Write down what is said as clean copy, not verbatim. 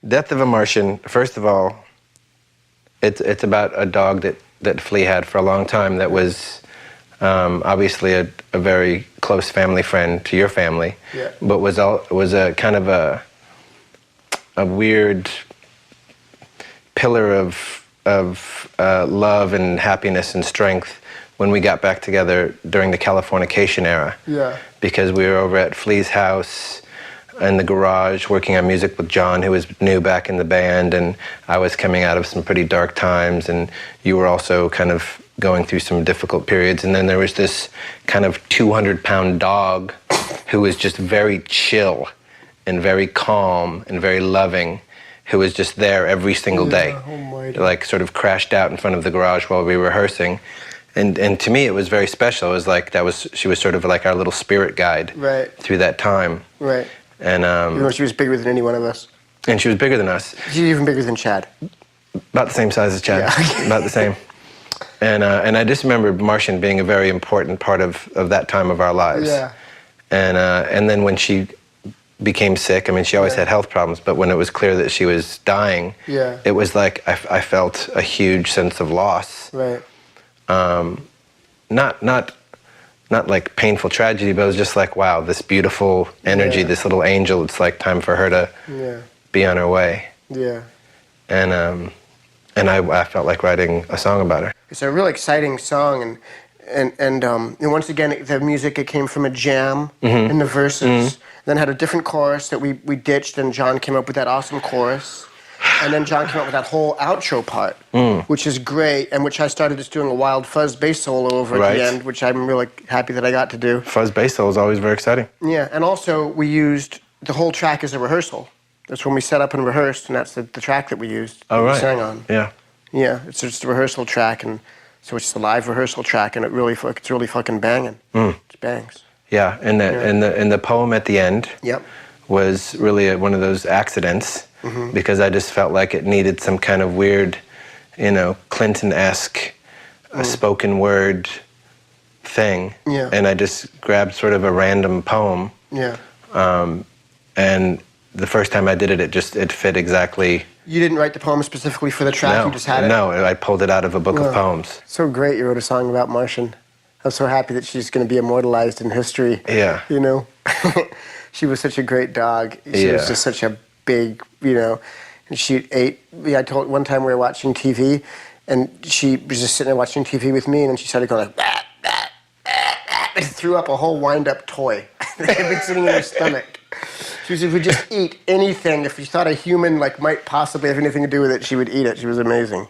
Death of a Martian, first of all, it's about a dog that Flea had for a long time that was obviously a very close family friend to your family, yeah. but was a kind of a weird pillar of love and happiness and strength when we got back together during the Californication era. Yeah. Because we were over at Flea's house in the garage working on music with John, who was new back in the band, and I was coming out of some pretty dark times, and you were also kind of going through some difficult periods. And then there was this kind of 200-pound dog who was just very chill and very calm and very loving, who was just there every single day. Almighty. Like sort of crashed out in front of the garage while we were rehearsing. And to me, it was very special. It was like she was sort of like our little spirit guide through that time. Right. And even though she was bigger than any one of us. And she was bigger than us. She's even bigger than Chad. About the same size as Chad. Yeah. About the same. And I just remember Martian being a very important part of that time of our lives. Yeah. And then when she became sick, I mean, she always had health problems, but when it was clear that she was dying, it was like I felt a huge sense of loss. Right. Not like painful tragedy, but it was just like, wow, this beautiful energy, this little angel, it's like time for her to be on her way. Yeah. And I felt like writing a song about her. It's a real exciting song, and once again, the music, it came from a jam in the verses, then had a different chorus that we ditched, and John came up with that awesome chorus. And then John came up with that whole outro part, which is great, and which I started just doing a wild fuzz bass solo over at the end, which I'm really happy that I got to do. Fuzz bass solo is always very exciting. Yeah, and also we used the whole track as a rehearsal. That's when we set up and rehearsed, and that's the track that we used. Oh, right. We sang on. Yeah. Yeah, it's just a rehearsal track, and so it's a live rehearsal track, and it's really fucking banging. It bangs. Yeah, and the poem at the end was really one of those accidents. Because I just felt like it needed some kind of weird, Clinton-esque spoken word thing. Yeah. And I just grabbed sort of a random poem. Yeah. And the first time I did it, it fit exactly. You didn't write the poem specifically for the track, you just had it? No, I pulled it out of a book of poems. So great you wrote a song about Martian. I'm so happy that she's going to be immortalized in history. Yeah. She was such a great dog. She was just such a big, and she ate. I told one time we were watching TV, and she was just sitting there watching TV with me, and then she started going like, bah, bah, bah, bah, and threw up a whole wind-up toy that had been sitting in her stomach. She was, if we just eat anything, if she thought a human might possibly have anything to do with it, she would eat it. She was amazing.